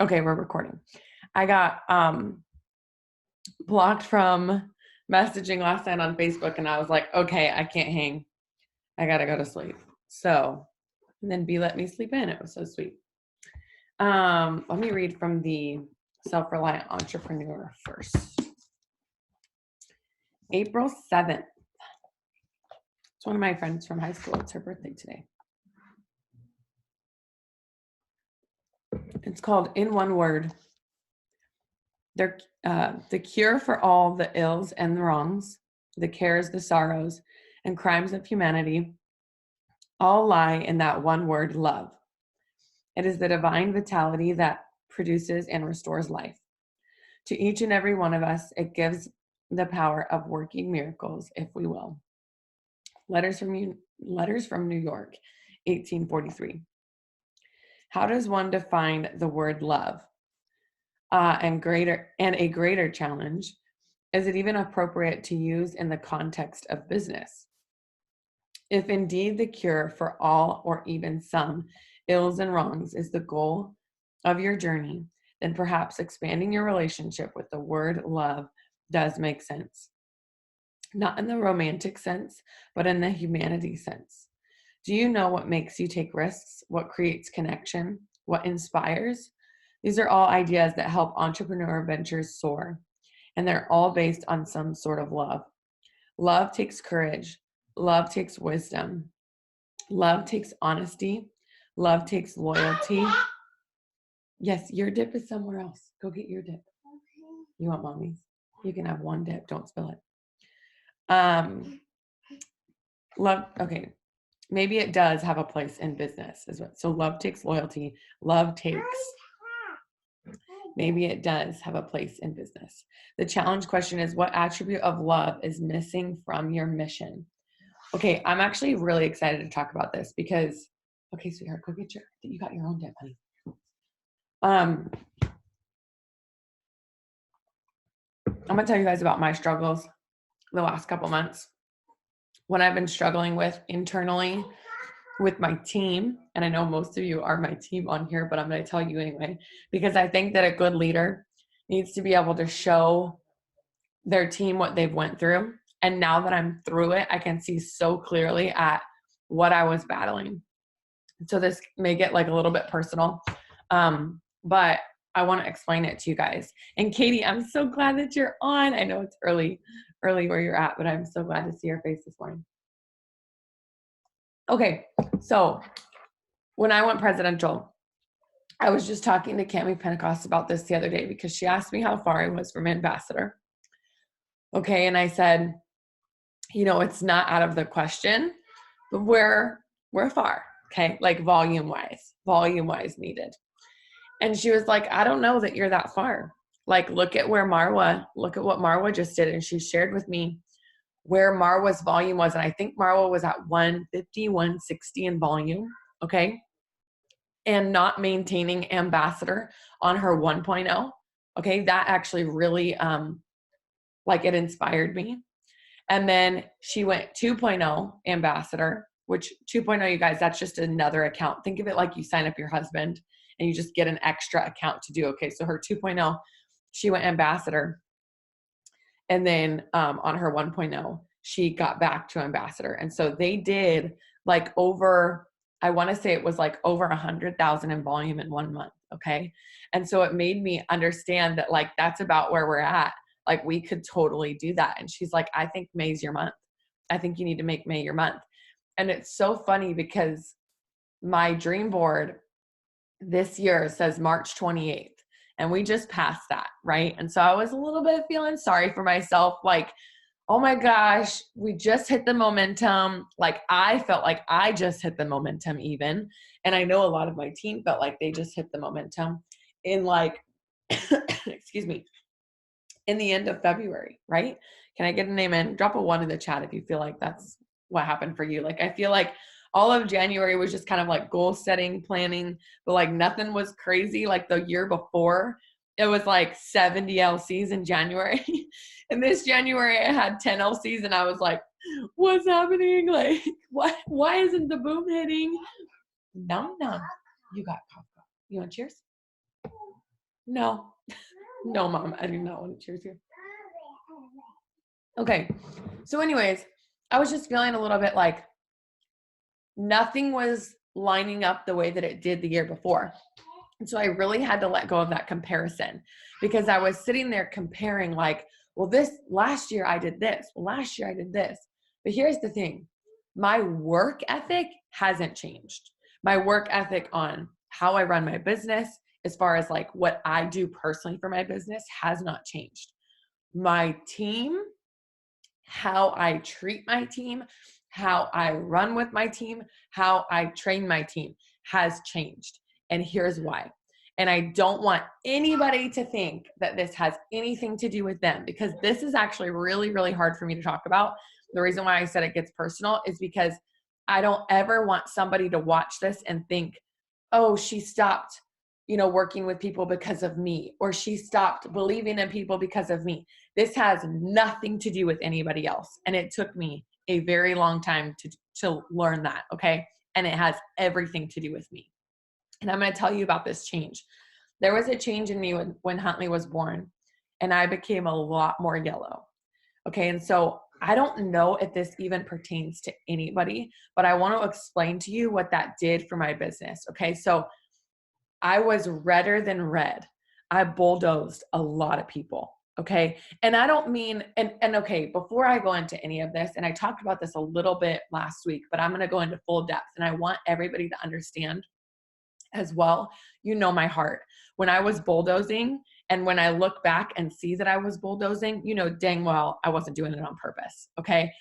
Okay, we're recording. I got blocked from messaging last night on Facebook, and I was like, okay, I can't hang. I gotta go to sleep. So, and then B let me sleep in. It was so sweet. Let me read from the Self-Reliant Entrepreneur first. April 7th. It's one of my friends from high school. It's her birthday today. It's called In One Word. The cure for all the ills and the wrongs, the cares, the sorrows, and crimes of humanity all lie in that one word, love. It is the divine vitality that produces and restores life. To each and every one of us, it gives the power of working miracles, if we will. Letters from New York, 1843. How does one define the word love? And a greater challenge, is it even appropriate to use in the context of business? If indeed the cure for all or even some ills and wrongs is the goal of your journey, then perhaps expanding your relationship with the word love does make sense. Not in the romantic sense, but in the humanity sense. Do you know what makes you take risks? What creates connection? What inspires? These are all ideas that help entrepreneur ventures soar, and they're all based on some sort of love. Love takes courage. Love takes wisdom. Love takes honesty. Love takes loyalty. Yes, your dip is somewhere else. Go get your dip. You want mommy's? You can have one dip. Don't spill it. Love, okay. Maybe it does have a place in business. So love takes loyalty. Love takes... Maybe it does have a place in business. The challenge question is, what attribute of love is missing from your mission? Okay, I'm actually really excited to talk about this because, okay, sweetheart, go get you got your own dip, honey. I'm gonna tell you guys about my struggles the last couple months. What I've been struggling with internally with my team, and I know most of you are my team on here, but I'm going to tell you anyway, because I think that a good leader needs to be able to show their team what they've went through. And now that I'm through it, I can see so clearly at what I was battling. So this may get like a little bit personal, but I want to explain it to you guys. And Katie, I'm so glad that you're on. I know it's early where you're at, but I'm so glad to see your face this morning. Okay, so when I went presidential, I was just talking to Cami Pentecost about this the other day because she asked me how far I was from ambassador. Okay, and I said, you know, it's not out of the question, but we're far, okay, like volume wise needed. And she was like, I don't know that you're that far. Like, look at what Marwa just did. And she shared with me where Marwa's volume was. And I think Marwa was at 150, 160 in volume. Okay. And not maintaining ambassador on her 1.0. Okay. That actually really, like it inspired me. And then she went 2.0 ambassador, which 2.0, you guys, that's just another account. Think of it like you sign up your husband and you just get an extra account to do. Okay. So her 2.0, she went ambassador. And then on her 1.0, she got back to ambassador. And so they did like over, I want to say it was like over 100,000 in volume in 1 month. Okay. And so it made me understand that like, that's about where we're at. Like we could totally do that. And she's like, I think May's your month. I think you need to make May your month. And it's so funny because my dream board this year says March 28th. And we just passed that, right? And so I was a little bit feeling sorry for myself. Like, oh my gosh, we just hit the momentum. Like I felt like I just hit the momentum even. And I know a lot of my team felt like they just hit the momentum in like, excuse me, in the end of February, right? Can I get an amen? Drop a 1 in the chat if you feel like that's what happened for you. Like, I feel like all of January was just kind of like goal setting, planning, but like nothing was crazy. Like the year before, it was like 70 LCs in January. And this January I had 10 LCs and I was like, what's happening? Like, why isn't the boom hitting? Num. You got cough. You want cheers? No, no, Mom, I do not want to cheers you. Okay. So anyways, I was just feeling a little bit like nothing was lining up the way that it did the year before. And so I really had to let go of that comparison because I was sitting there comparing like, well, this last year I did this. Well, last year I did this. But here's the thing. My work ethic hasn't changed. My work ethic on how I run my business, as far as like what I do personally for my business, has not changed. My team, how I treat my team, how I run with my team, how I train my team has changed. And here's why. And I don't want anybody to think that this has anything to do with them, because this is actually really, really hard for me to talk about. The reason why I said it gets personal is because I don't ever want somebody to watch this and think, oh, she stopped, working with people because of me, or she stopped believing in people because of me. This has nothing to do with anybody else. And it took me a very long time to learn that, okay? And it has everything to do with me. And I'm going to tell you about this change. There was a change in me when Huntley was born, and I became a lot more yellow. Okay, and so I don't know if this even pertains to anybody, but I want to explain to you what that did for my business. Okay, so I was redder than red. I bulldozed a lot of people. Okay. And I don't mean, and okay, before I go into any of this, and I talked about this a little bit last week, but I'm going to go into full depth, and I want everybody to understand as well. My heart. When I was bulldozing, and when I look back and see that I was bulldozing, dang well, I wasn't doing it on purpose. Okay.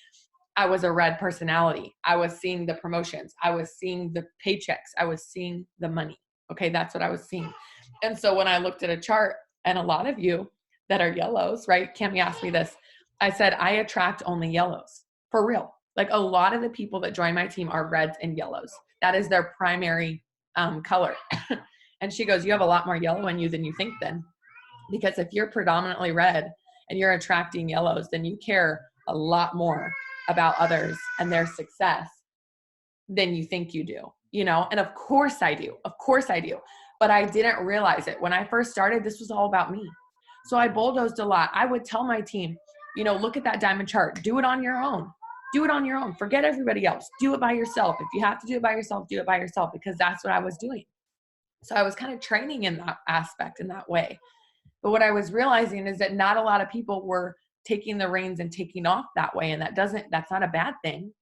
I was a red personality. I was seeing the promotions. I was seeing the paychecks. I was seeing the money. Okay, that's what I was seeing. And so when I looked at a chart, and a lot of you that are yellows, right? Cami asked me this. I said, I attract only yellows, for real. Like a lot of the people that join my team are reds and yellows. That is their primary color. And she goes, you have a lot more yellow in you than you think then. Because if you're predominantly red and you're attracting yellows, then you care a lot more about others and their success than you think you do, And of course I do. Of course I do. But I didn't realize it. When I first started, this was all about me. So I bulldozed a lot. I would tell my team, look at that diamond chart. Do it on your own. Do it on your own. Forget everybody else. Do it by yourself. If you have to do it by yourself, do it by yourself, because that's what I was doing. So I was kind of training in that aspect, in that way. But what I was realizing is that not a lot of people were taking the reins and taking off that way. And that's not a bad thing.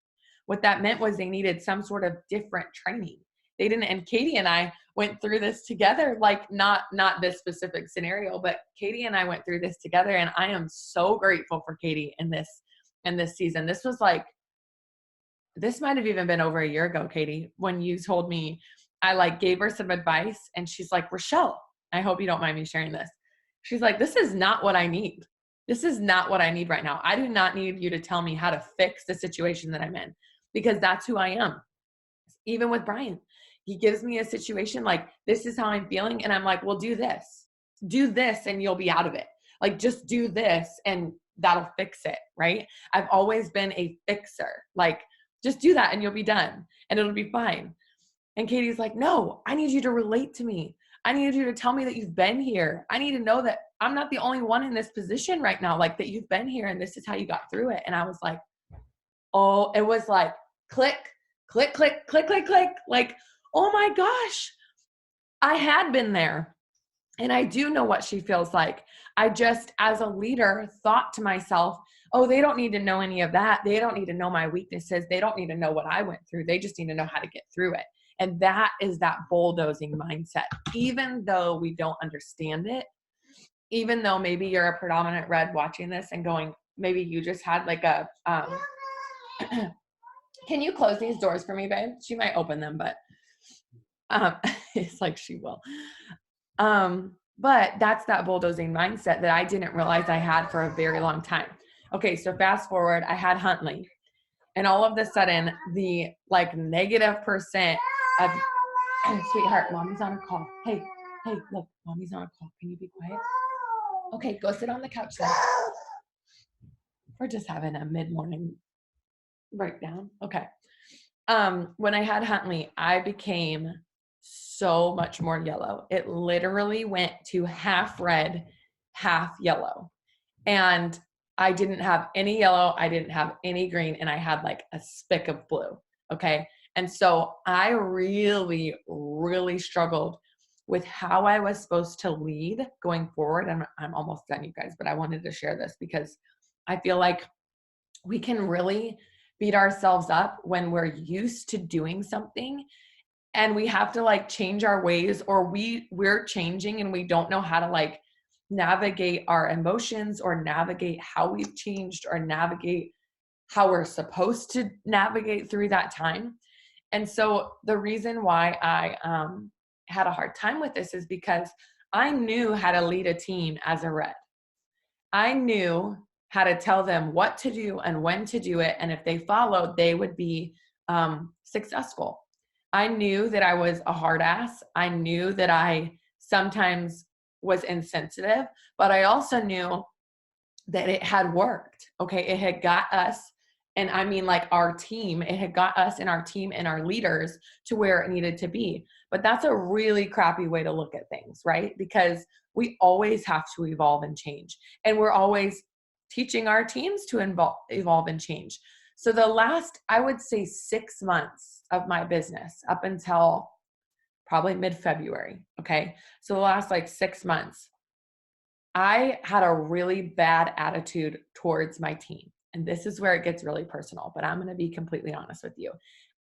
What that meant was they needed some sort of different training. They didn't, and Katie and I went through this together, like not this specific scenario, but Katie and I went through this together. And I am so grateful for Katie in this season. This might have even been over a year ago, Katie, when you told me, I gave her some advice, and she's like, Rochelle, I hope you don't mind me sharing this. She's like, this is not what I need. This is not what I need right now. I do not need you to tell me how to fix the situation that I'm in, because that's who I am. Even with Brian, he gives me a situation like, this is how I'm feeling. And I'm like, well, do this, and you'll be out of it. Like, just do this and that'll fix it. Right. I've always been a fixer. Like, just do that and you'll be done and it'll be fine. And Katie's like, no, I need you to relate to me. I need you to tell me that you've been here. I need to know that I'm not the only one in this position right now, like that you've been here and this is how you got through it. And I was like, oh, it was like click, click, click, click, click, click. Like, oh my gosh, I had been there. And I do know what she feels like. I just, as a leader, thought to myself, oh, they don't need to know any of that. They don't need to know my weaknesses. They don't need to know what I went through. They just need to know how to get through it. And that is that bulldozing mindset. Even though we don't understand it, even though maybe you're a predominant red watching this and going, maybe you just had like a, can you close these doors for me, babe? She might open them, but it's like she will. But that's that bulldozing mindset that I didn't realize I had for a very long time. Okay, so fast forward, I had Huntley, and all of a sudden, the negative percent of, sweetheart, mommy's on a call. Hey, look, mommy's on a call. Can you be quiet? Okay, go sit on the couch then. We're just having a mid-morning breakdown. Okay. When I had Huntley, I became so much more yellow. It literally went to half red, half yellow. And I didn't have any yellow, I didn't have any green, and I had like a speck of blue. Okay. And so I really, really struggled with how I was supposed to lead going forward. I'm almost done, you guys, but I wanted to share this because I feel like we can really beat ourselves up when we're used to doing something and we have to like change our ways, or we're changing and we don't know how to like navigate our emotions or navigate how we've changed or navigate how we're supposed to navigate through that time. And so the reason why I had a hard time with this is because I knew how to lead a team as a red. I knew how to tell them what to do and when to do it. And if they followed, they would be successful. I knew that I was a hard ass. I knew that I sometimes was insensitive, but I also knew that it had worked. Okay. It had got us, and I mean like our team, it had got us and our team and our leaders to where it needed to be. But that's a really crappy way to look at things, right? Because we always have to evolve and change. And we're always teaching our teams to evolve and change. So the last, I would say 6 months of my business up until probably mid-February. Okay. So the last like 6 months, I had a really bad attitude towards my team. And this is where it gets really personal, but I'm going to be completely honest with you.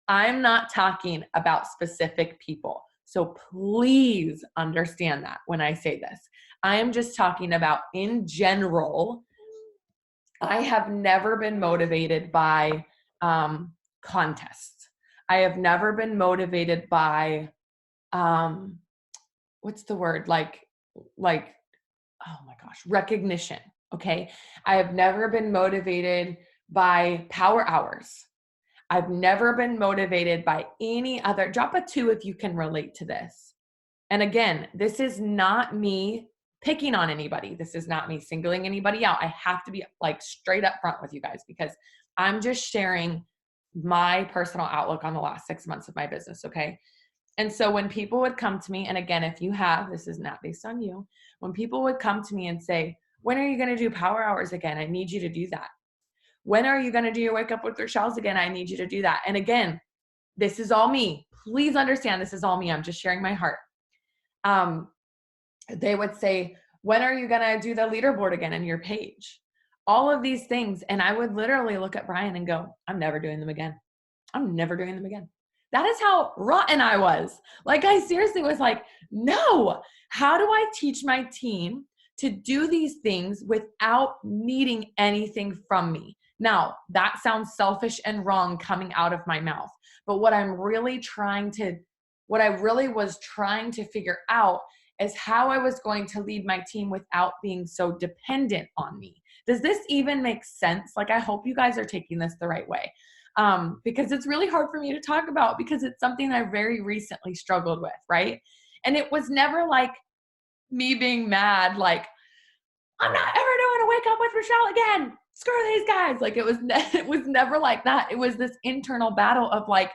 I'm not talking about specific people. So please understand that when I say this. I am just talking about in general. I have never been motivated by contests. I have never been motivated by what's the word? Like, oh my gosh, recognition. Okay. I have never been motivated by power hours. I've never been motivated by any other. Drop a 2 if you can relate to this. And again, this is not me picking on anybody. This is not me singling anybody out. I have to be like straight up front with you guys because I'm just sharing my personal outlook on the last 6 months of my business. Okay. And so when people would come to me, and again, if you have, this is not based on you, when people would come to me and say, when are you going to do power hours again? I need you to do that. When are you going to do your wake up with Rochelle's again? I need you to do that. And again, this is all me. Please understand this is all me. I'm just sharing my heart. They would say, when are you going to do the leaderboard again on your page? All of these things. And I would literally look at Brian and go, I'm never doing them again. I'm never doing them again. That is how rotten I was. Like I seriously was like, no, how do I teach my team to do these things without needing anything from me? Now, that sounds selfish and wrong coming out of my mouth. But what I really was trying to figure out is how I was going to lead my team without being so dependent on me. Does this even make sense? Like, I hope you guys are taking this the right way. Because it's really hard for me to talk about because it's something I very recently struggled with, right? And it was never like me being mad, like, I'm not ever doing a wake up with Rochelle again. Screw these guys. Like it was never like that. It was this internal battle of like,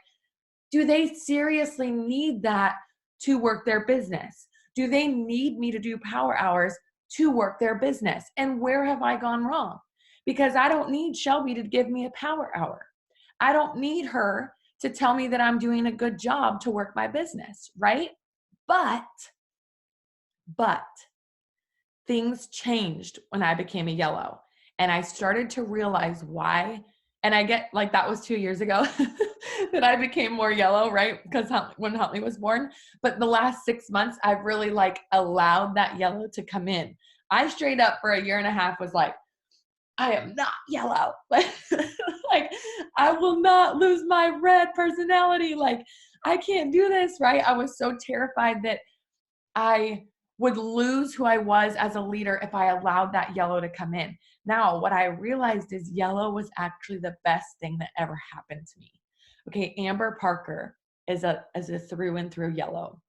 do they seriously need that to work their business? Do they need me to do power hours to work their business? And where have I gone wrong? Because I don't need Shelby to give me a power hour. I don't need her to tell me that I'm doing a good job to work my business, right? But things changed when I became a yellow and I started to realize why. And I get like, that was 2 years ago that I became more yellow, right? Because when Huntley was born, but the last 6 months, I've really like allowed that yellow to come in. I straight up for 1.5 years was like, I am not yellow. Like, I will not lose my red personality. Like, I can't do this, right? I was so terrified that I would lose who I was as a leader if I allowed that yellow to come in. Now, what I realized is yellow was actually the best thing that ever happened to me. Okay, Amber Parker is a through and through yellow.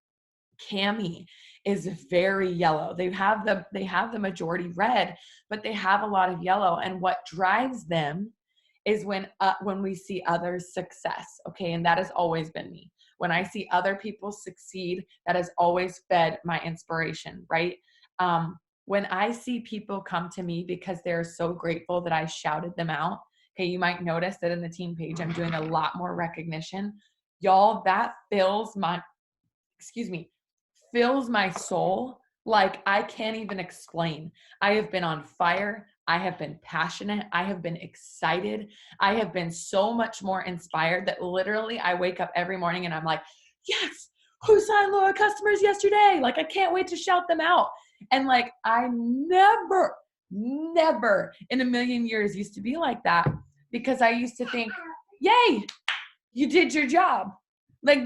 Cami is very yellow. They have the majority red, but they have a lot of yellow. And what drives them is when we see others' success. Okay, and that has always been me. When I see other people succeed, that has always fed my inspiration, right? When I see people come to me because they're so grateful that I shouted them out, okay, you might notice that in the team page, I'm doing a lot more recognition. Y'all, that fills my soul like I can't even explain. I have been on fire. I have been passionate. I have been excited. I have been so much more inspired that literally I wake up every morning and I'm like, yes, who signed loyal customers yesterday? Like, I can't wait to shout them out. And like, I never in a million years used to be like that, because I used to think, yay, you did your job. Like,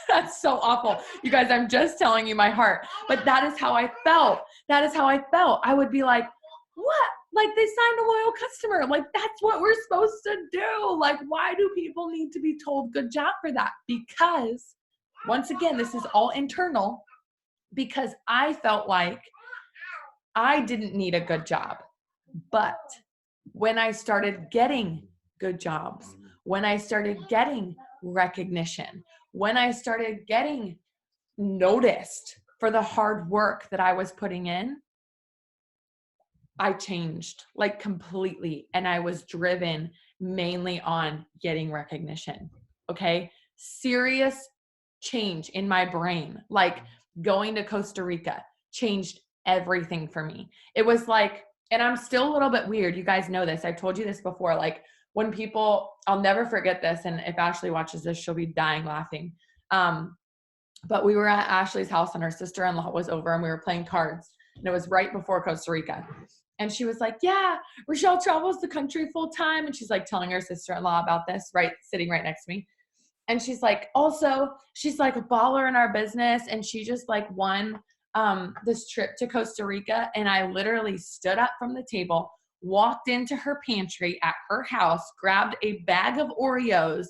that's so awful. You guys, I'm just telling you my heart. But that is how I felt. I would be like, what? Like, they signed a loyal customer. Like, that's what we're supposed to do. Like, why do people need to be told good job for that? Because, once again, this is all internal, because I felt like I didn't need a good job. But when I started getting good jobs, when I started getting recognition, when I started getting noticed for the hard work that I was putting in, I changed like completely. And I was driven mainly on getting recognition. Okay. Serious change in my brain, like going to Costa Rica changed everything for me. It was like, and I'm still a little bit weird. You guys know this. I've told you this before. Like, when people, I'll never forget this. And if Ashley watches this, she'll be dying laughing. But we were at Ashley's house and her sister-in-law was over and we were playing cards. And it was right before Costa Rica. And she was like, yeah, Rochelle travels the country full time. And she's like telling her sister-in-law about this, right, sitting right next to me. And she's like, also, she's like a baller in our business. And she just like won this trip to Costa Rica. And I literally stood up from the table, walked into her pantry at her house, grabbed a bag of Oreos,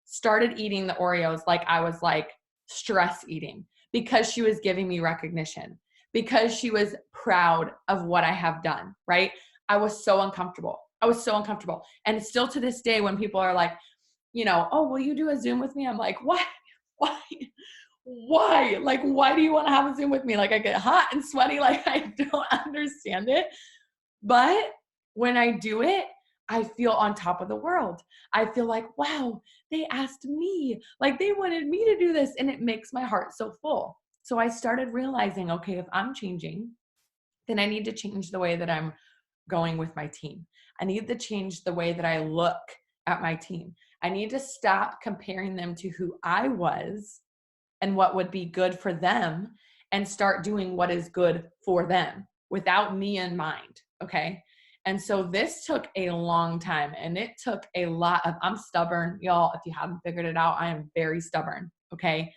started eating the Oreos like I was like stress eating, because she was giving me recognition, because she was proud of what I have done, right? I was so uncomfortable. And still to this day, when people are like, you know, oh, will you do a Zoom with me? I'm like, what? Why? Like, why do you want to have a Zoom with me? Like, I get hot and sweaty. Like, I don't understand it. But when I do it, I feel on top of the world. I feel like, wow, they asked me. Like, they wanted me to do this. And it makes my heart so full. So I started realizing, okay, if I'm changing, then I need to change the way that I'm going with my team. I need to change the way that I look at my team. I need to stop comparing them to who I was and what would be good for them, and start doing what is good for them without me in mind. Okay. And so this took a long time, and it took a lot of, I'm stubborn, y'all. If you haven't figured it out, I am very stubborn. Okay.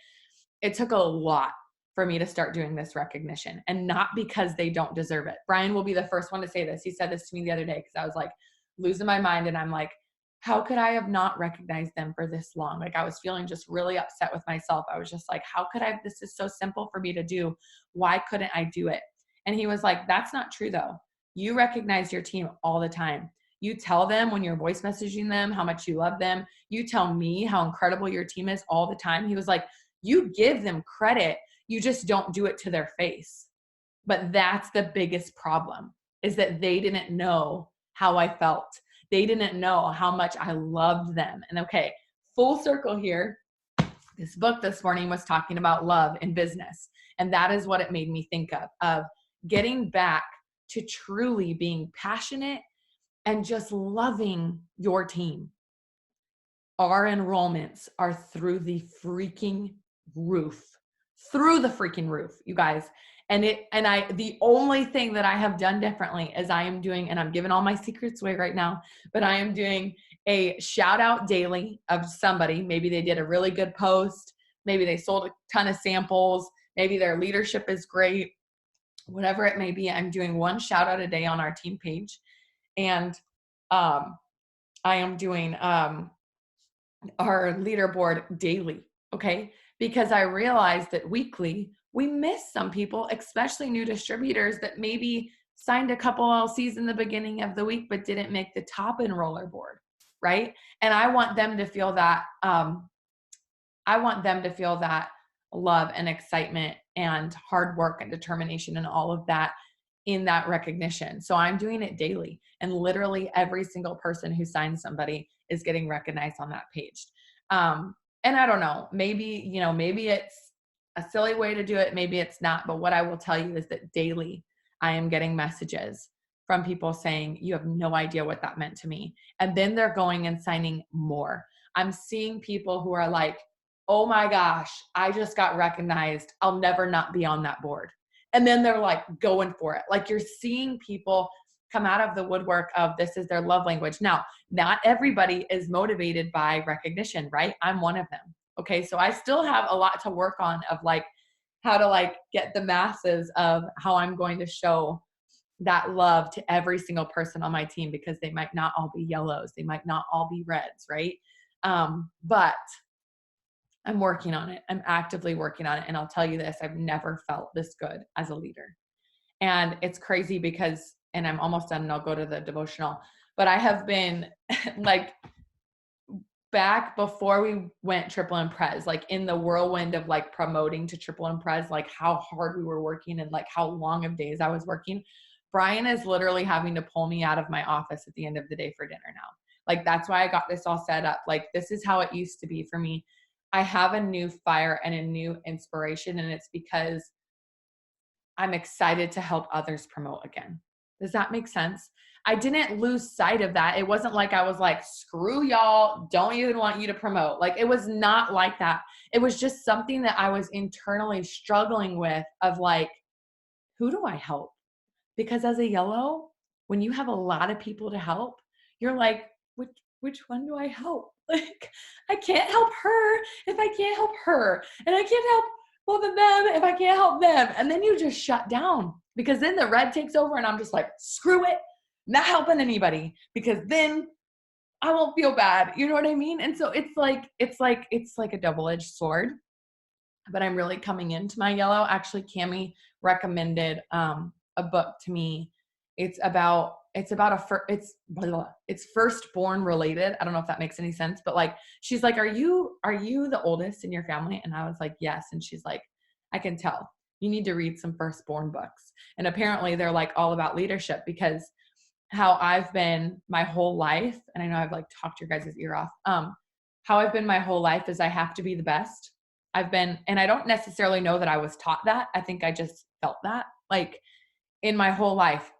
It took a lot for me to start doing this recognition, and not because they don't deserve it. Brian will be the first one to say this. He said this to me the other day, because I was like losing my mind, and I'm like, how could I have not recognized them for this long? Like, I was feeling just really upset with myself. I was just like, how could I, this is so simple for me to do. Why couldn't I do it? And he was like, that's not true though. You recognize your team all the time. You tell them when you're voice messaging them how much you love them. You tell me how incredible your team is all the time. He was like, you give them credit. You just don't do it to their face. But that's the biggest problem, is that they didn't know how I felt. They didn't know how much I loved them. And okay, full circle here. This book this morning was talking about love in business. And that is what it made me think of getting back to truly being passionate and just loving your team. Our enrollments are through the freaking roof, you guys. And the only thing that I have done differently is I am doing, and I'm giving all my secrets away right now, but I am doing a shout out daily of somebody. Maybe they did a really good post. Maybe they sold a ton of samples. Maybe their leadership is great. Whatever it may be, I'm doing one shout out a day on our team page. And I am doing our leaderboard daily. Okay. Because I realized that weekly, we miss some people, especially new distributors that maybe signed a couple LCs in the beginning of the week, but didn't make the top enroller board, right? And I want them to feel that I want them to feel that love and excitement and hard work and determination and all of that in that recognition. So I'm doing it daily, and literally every single person who signs somebody is getting recognized on that page. And I don't know, maybe, maybe it's a silly way to do it. Maybe it's not. But what I will tell you is that daily I am getting messages from people saying, you have no idea what that meant to me. And then they're going and signing more. I'm seeing people who are like, oh my gosh, I just got recognized. I'll never not be on that board. And then they're like going for it. Like, you're seeing people come out of the woodwork of this is their love language. Now, not everybody is motivated by recognition, right? I'm one of them. Okay. So I still have a lot to work on of like how to like get the masses of how I'm going to show that love to every single person on my team, because they might not all be yellows. They might not all be reds. Right. But I'm working on it. I'm actively working on it. And I'll tell you this, I've never felt this good as a leader. And it's crazy because, and I'm almost done and I'll go to the devotional, but I have been like, back before we went triple imprez, like in the whirlwind of like promoting to triple imprez, like how hard we were working and like how long of days I was working, Brian is literally having to pull me out of my office at the end of the day for dinner now. Like, that's why I got this all set up. Like, this is how it used to be for me. I have a new fire and a new inspiration, and it's because I'm excited to help others promote again. Does that make sense? I didn't lose sight of that. It wasn't like I was like, screw y'all, don't even want you to promote. Like, it was not like that. It was just something that I was internally struggling with of like, who do I help? Because as a yellow, when you have a lot of people to help, you're like, which one do I help? Like, I can't help her if I can't help her. And I can't help both of them if I can't help them. And then you just shut down, because then the red takes over and I'm just like, screw it, not helping anybody, because then I won't feel bad. You know what I mean? And so it's like a double-edged sword. But I'm really coming into my yellow. Actually, Cammie recommended a book to me. It's firstborn related. I don't know if that makes any sense, but like, she's like, are you the oldest in your family? And I was like, yes. And she's like, I can tell. You need to read some firstborn books. And apparently they're like all about leadership, because how I've been my whole life, and I know I've like talked your guys' ear off, how I've been my whole life is I have to be the best. And I don't necessarily know that I was taught that. I think I just felt that, like, in my whole life.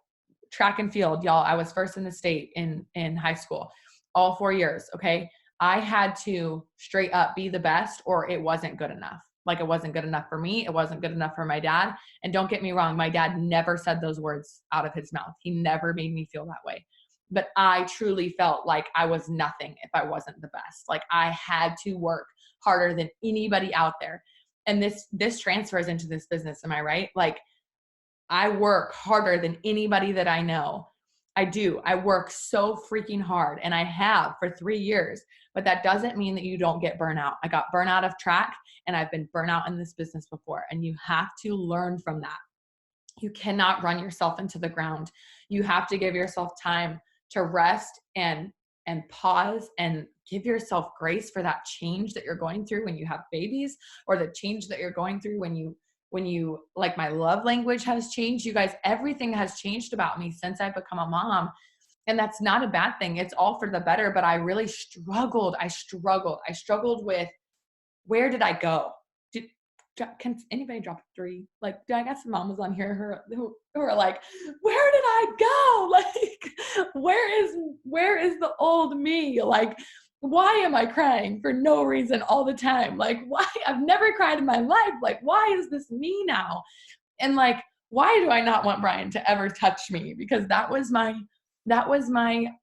Track and field, y'all, I was first in the state in high school, all 4 years. Okay. I had to straight up be the best, or it wasn't good enough. Like, it wasn't good enough for me. It wasn't good enough for my dad. And don't get me wrong, my dad never said those words out of his mouth. He never made me feel that way. But I truly felt like I was nothing if I wasn't the best. Like, I had to work harder than anybody out there. And this transfers into this business. Am I right? Like, I work harder than anybody that I know. I do. I work so freaking hard, and I have for 3 years, but that doesn't mean that you don't get burnout. I got burnout of track, and I've been burnout in this business before, and you have to learn from that. You cannot run yourself into the ground. You have to give yourself time to rest and pause and give yourself grace for that change that you're going through when you have babies, or the change that you're going through when you like, my love language has changed. You guys, everything has changed about me since I've become a mom. And that's not a bad thing. It's all for the better. But I really struggled. I struggled with, where did I go? Can anybody drop a 3? Like, I got some mamas on here who are like, where did I go? Like, where is the old me? Like, why am I crying for no reason all the time? Like, why? I've never cried in my life. Like, why is this me now? And like, why do I not want Brian to ever touch me? Because that was my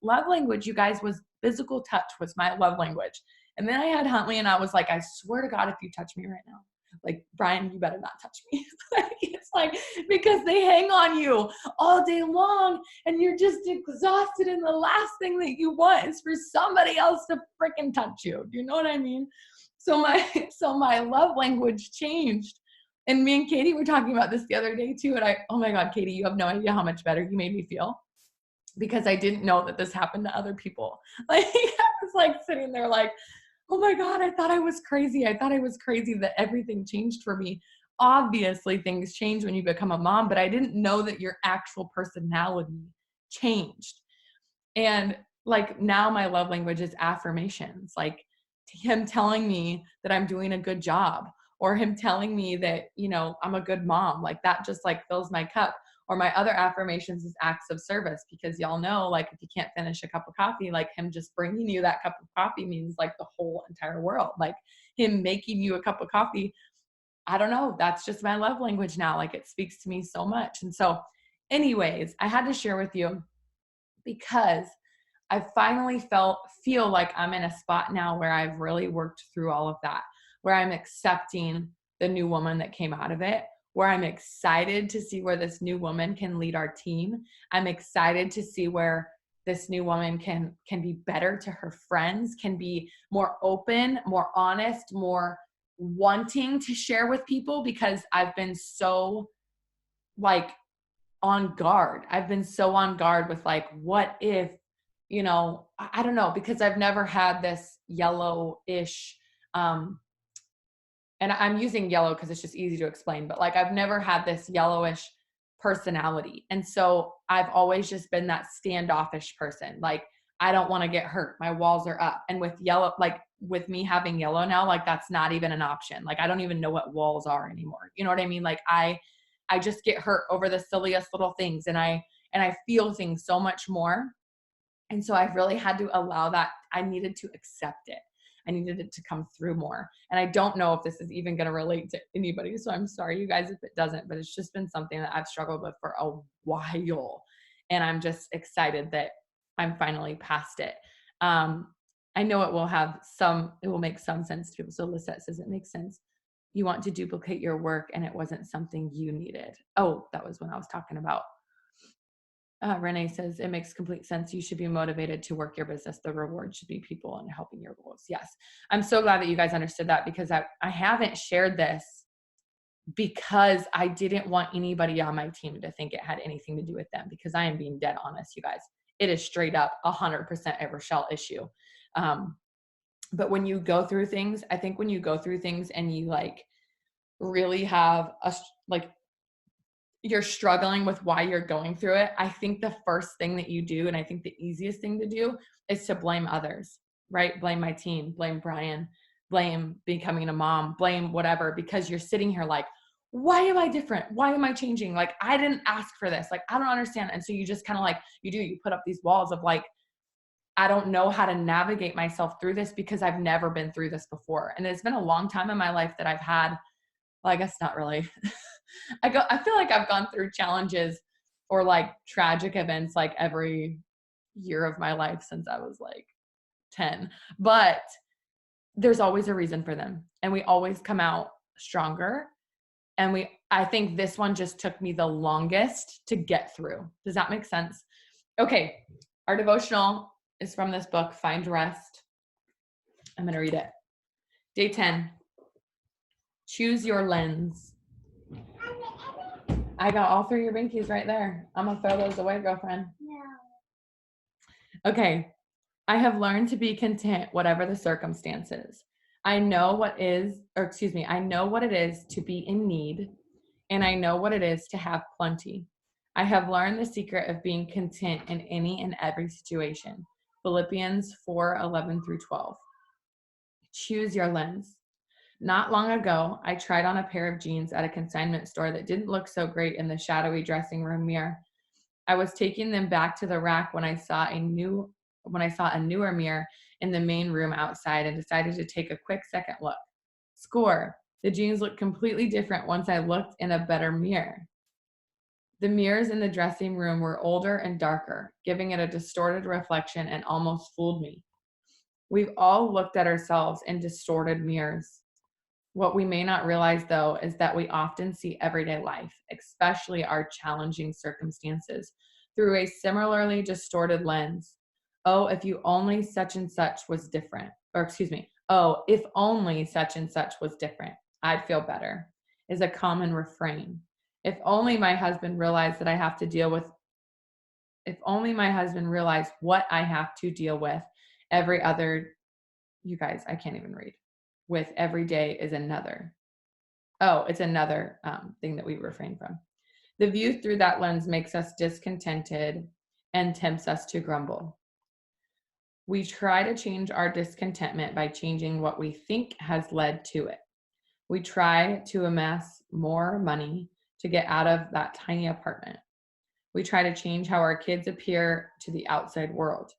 love language, you guys. Was physical touch was my love language. And then I had Huntley, and I was like, I swear to God, if you touch me right now, like, Brian, you better not touch me. It's like, because they hang on you all day long, and you're just exhausted, and the last thing that you want is for somebody else to freaking touch you. Do you know what I mean? So my love language changed. And me and Katie were talking about this the other day too. And oh my God, Katie, you have no idea how much better you made me feel, because I didn't know that this happened to other people. Like, I was like sitting there like, oh my God, I thought I was crazy. I thought I was crazy that everything changed for me. Obviously, things change when you become a mom, but I didn't know that your actual personality changed. And like now my love language is affirmations, like him telling me that I'm doing a good job, or him telling me that, you know, I'm a good mom. Like that just like fills my cup. Or my other affirmations is acts of service, because y'all know, like if you can't finish a cup of coffee, like him just bringing you that cup of coffee means like the whole entire world. Like him making you a cup of coffee, I don't know, that's just my love language now. Like it speaks to me so much. And so anyways, I had to share with you because I finally feel like I'm in a spot now where I've really worked through all of that, where I'm accepting the new woman that came out of it, where I'm excited to see where this new woman can lead our team. I'm excited to see where this new woman can be better to her friends, can be more open, more honest, more wanting to share with people, because I've been so like on guard. I've been so on guard with like, what if, you know, I don't know, because I've never had this yellowish, and I'm using yellow because it's just easy to explain, but like I've never had this yellowish personality. And so I've always just been that standoffish person. Like I don't want to get hurt. My walls are up. And with yellow, like with me having yellow now, like that's not even an option. Like I don't even know what walls are anymore. You know what I mean? Like I just get hurt over the silliest little things, and I feel things so much more. And so I've really had to allow that. I needed to accept it. I needed it to come through more. And I don't know if this is even going to relate to anybody. So I'm sorry, you guys, if it doesn't, but it's just been something that I've struggled with for a while. And I'm just excited that I'm finally past it. I know it will make some sense to people. So Lisette says it makes sense. You want to duplicate your work and it wasn't something you needed. Oh, that was when I was talking about. Renee says it makes complete sense. You should be motivated to work your business. The reward should be people and helping your goals. Yes. I'm so glad that you guys understood that, because I haven't shared this because I didn't want anybody on my team to think it had anything to do with them, because I am being dead honest, you guys. It is straight up 100% a Rochelle issue. But when you go through things, I think when you go through things and you like really have you're struggling with why you're going through it, I think the first thing that you do, and I think the easiest thing to do, is to blame others, right? Blame my team, blame Brian, blame becoming a mom, blame whatever, because you're sitting here like, why am I different? Why am I changing? Like, I didn't ask for this. Like, I don't understand. And so you just kind of like, you put up these walls of like, I don't know how to navigate myself through this because I've never been through this before. And it's been a long time in my life that I've had, well, I guess not really. I feel like I've gone through challenges or like tragic events like every year of my life since I was like 10, but there's always a reason for them. And we always come out stronger. And I think this one just took me the longest to get through. Does that make sense? Okay. Our devotional is from this book, Find Rest. I'm going to read it. Day 10. Choose your lens. I got all 3 of your binkies right there. I'm going to throw those away, girlfriend. No. Okay. I have learned to be content whatever the circumstances. I know what it is to be in need, and I know what it is to have plenty. I have learned the secret of being content in any and every situation. Philippians 4:11-12. Choose your lens. Not long ago, I tried on a pair of jeans at a consignment store that didn't look so great in the shadowy dressing room mirror. I was taking them back to the rack when I saw a newer mirror in the main room outside and decided to take a quick second look. Score. The jeans looked completely different once I looked in a better mirror. The mirrors in the dressing room were older and darker, giving it a distorted reflection, and almost fooled me. We've all looked at ourselves in distorted mirrors. What we may not realize, though, is that we often see everyday life, especially our challenging circumstances, through a similarly distorted lens. Oh, if you only such and such was different. Oh, if only such and such was different, I'd feel better, is a common refrain. If only my husband realized what I have to deal with every other you guys, I can't even read. With every day is another. Oh, it's another thing that we refrain from. The view through that lens makes us discontented and tempts us to grumble. We try to change our discontentment by changing what we think has led to it. We try to amass more money to get out of that tiny apartment. We try to change how our kids appear to the outside world.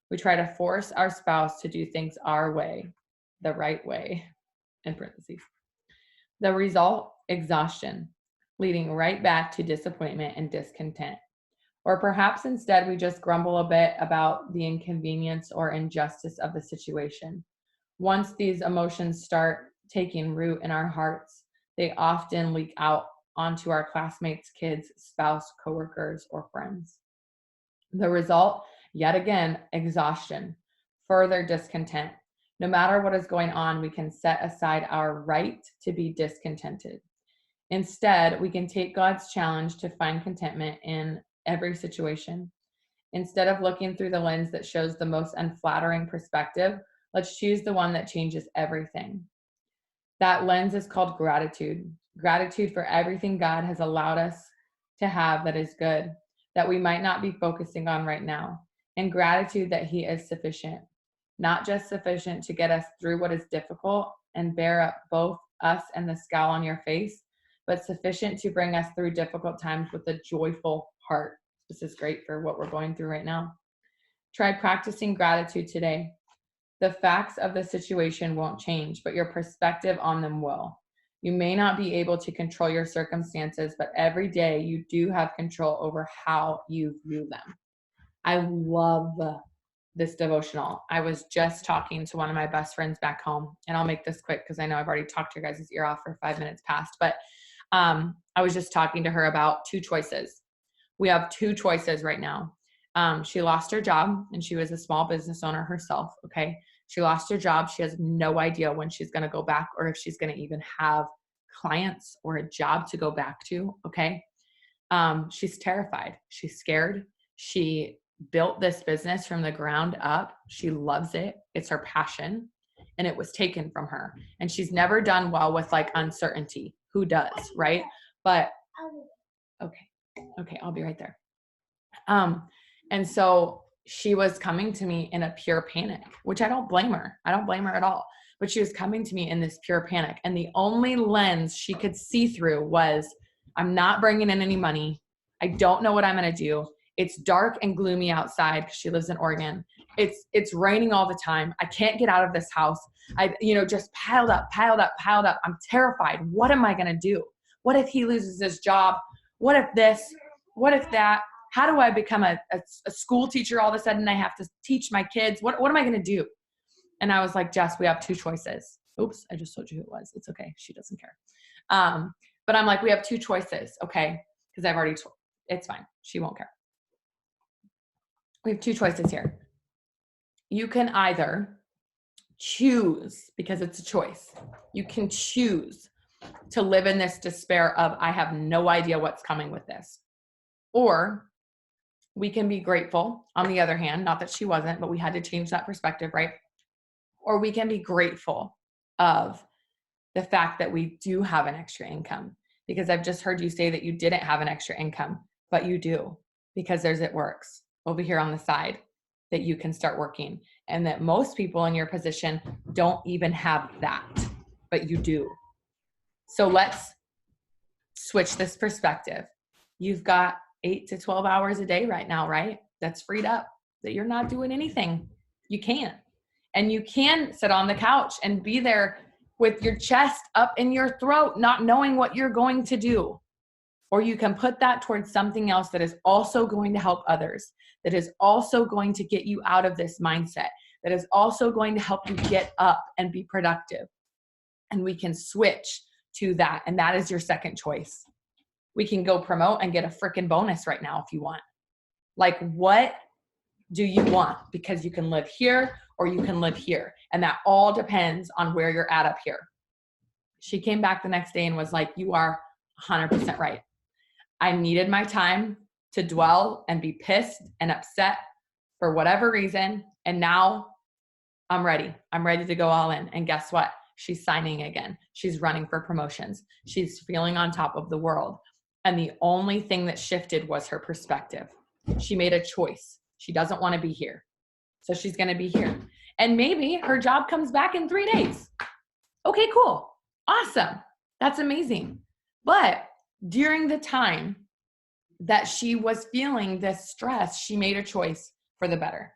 We try to force our spouse to do things our way, the right way, in parentheses. The result, exhaustion, leading right back to disappointment and discontent. Or perhaps instead we just grumble a bit about the inconvenience or injustice of the situation. Once these emotions start taking root in our hearts, they often leak out onto our classmates, kids, spouse, coworkers, or friends. The result, yet again, exhaustion, further discontent. No matter what is going on, we can set aside our right to be discontented. Instead, we can take God's challenge to find contentment in every situation. Instead of looking through the lens that shows the most unflattering perspective, let's choose the one that changes everything. That lens is called gratitude. Gratitude for everything God has allowed us to have that is good, that we might not be focusing on right now. And gratitude that He is sufficient, not just sufficient to get us through what is difficult and bear up both us and the scowl on your face, but sufficient to bring us through difficult times with a joyful heart. This is great for what we're going through right now. Try practicing gratitude today. The facts of the situation won't change, but your perspective on them will. You may not be able to control your circumstances, but every day you do have control over how you view them. I love this devotional. I was just talking to one of my best friends back home, and I'll make this quick because I know I've already talked your guys' ear off for 5 minutes past, but I was just talking to her about two choices. We have two choices right now. She lost her job, and she was a small business owner herself, okay? She lost her job. She has no idea when she's going to go back or if she's going to even have clients or a job to go back to, okay? She's terrified. She's scared. She built this business from the ground up. She loves it. It's her passion, and it was taken from her. And she's never done well with like uncertainty. Who does, right? But okay, I'll be right there. And so she was coming to me in a pure panic, which I don't blame her. I don't blame her at all. But she was coming to me in this pure panic. And the only lens she could see through was, I'm not bringing in any money. I don't know what I'm going to do. It's dark and gloomy outside because she lives in Oregon. It's raining all the time. I can't get out of this house. I, just piled up. I'm terrified. What am I going to do? What if he loses his job? What if this? What if that? How do I become a school teacher all of a sudden? I have to teach my kids. What am I going to do? And I was like, Jess, we have two choices. Oops, I just told you who it was. It's okay. She doesn't care. But I'm like, we have two choices, okay? Because I've already told. It's fine. She won't care. We have two choices here. You can either choose, because it's a choice. You can choose to live in this despair of, I have no idea what's coming with this. Or we can be grateful, on the other hand, not that she wasn't, but we had to change that perspective, right? Or we can be grateful of the fact that we do have an extra income, because I've just heard you say that you didn't have an extra income, but you do, because it works over here on the side that you can start working, and that most people in your position don't even have that, but you do. So let's switch this perspective. You've got 8 to 12 hours a day right now, right? That's freed up, that you're not doing anything. You can. And you can sit on the couch and be there with your chest up in your throat, not knowing what you're going to do. Or you can put that towards something else that is also going to help others, that is also going to get you out of this mindset, that is also going to help you get up and be productive. And we can switch to that. And that is your second choice. We can go promote and get a freaking bonus right now if you want. Like, what do you want? Because you can live here or you can live here. And that all depends on where you're at up here. She came back the next day and was like, you are 100% right. I needed my time to dwell and be pissed and upset for whatever reason. And now I'm ready. I'm ready to go all in. And guess what? She's signing again. She's running for promotions. She's feeling on top of the world. And the only thing that shifted was her perspective. She made a choice. She doesn't want to be here. So she's going to be here. And maybe her job comes back in 3 days. Okay, cool. Awesome. That's amazing. But during the time that she was feeling this stress, she made a choice for the better.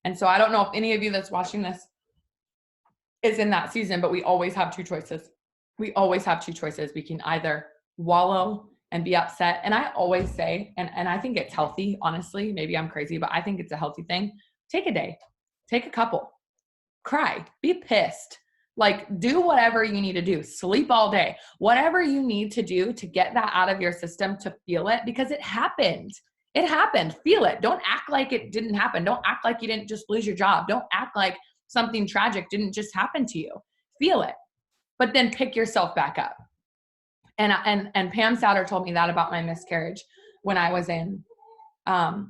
And so I don't know if any of you that's watching this is in that season, but we always have 2 choices. We always have 2 choices. We can either wallow and be upset. And I always say, and I think it's healthy, honestly, maybe I'm crazy, but I think it's a healthy thing. Take a day, take a couple, cry, be pissed, like do whatever you need to do, sleep all day, whatever you need to do to get that out of your system, to feel it, because it happened. It happened. Feel it. Don't act like it didn't happen. Don't act like you didn't just lose your job. Don't act like something tragic didn't just happen to you. Feel it, but then pick yourself back up. And Pam Souter told me that about my miscarriage when I was in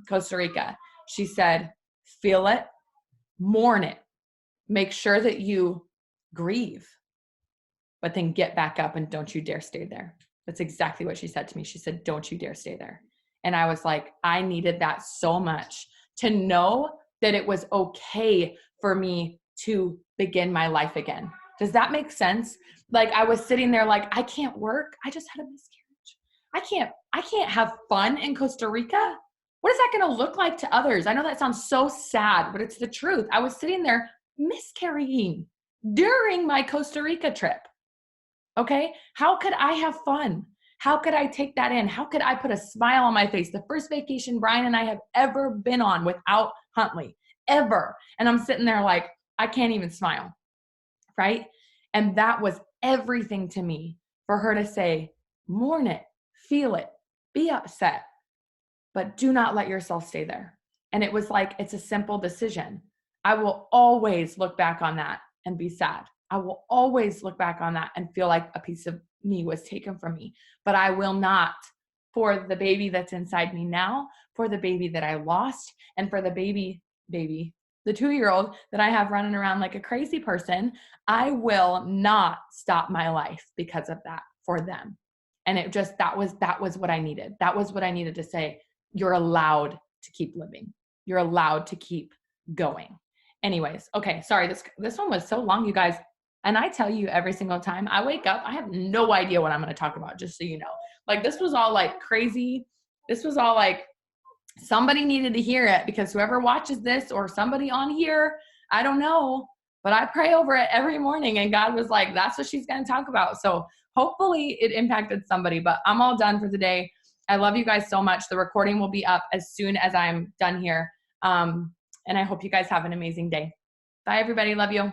Costa Rica. She said, feel it, mourn it, make sure that you grieve, but then get back up and don't you dare stay there. That's exactly what she said to me. She said, don't you dare stay there. And I was like, I needed that so much, to know that it was okay for me to begin my life again. Does that make sense? Like I was sitting there like, I can't work. I just had a miscarriage. I can't have fun in Costa Rica. What is that going to look like to others? I know that sounds so sad, but it's the truth. I was sitting there miscarrying during my Costa Rica trip. Okay. How could I have fun? How could I take that in? How could I put a smile on my face? The first vacation Brian and I have ever been on without Huntley, ever. And I'm sitting there like, I can't even smile. Right. And that was everything to me, for her to say, mourn it, feel it, be upset, but do not let yourself stay there. And it was like, it's a simple decision. I will always look back on that and be sad. I will always look back on that and feel like a piece of me was taken from me, but I will not, for the baby that's inside me now, for the baby that I lost, and for the baby, the 2-year-old that I have running around like a crazy person. I will not stop my life because of that for them. And it just, that was what I needed. That was what I needed to say. You're allowed to keep living. You're allowed to keep going. Anyways, okay, sorry, this one was so long, you guys. And I tell you every single time I wake up, I have no idea what I'm going to talk about, just so you know. Like this was all like crazy. This was all like somebody needed to hear it, because whoever watches this or somebody on here, I don't know, but I pray over it every morning, and God was like, that's what she's going to talk about. So hopefully it impacted somebody, but I'm all done for the day. I love you guys so much. The recording will be up as soon as I'm done here. And I hope you guys have an amazing day. Bye, everybody. Love you.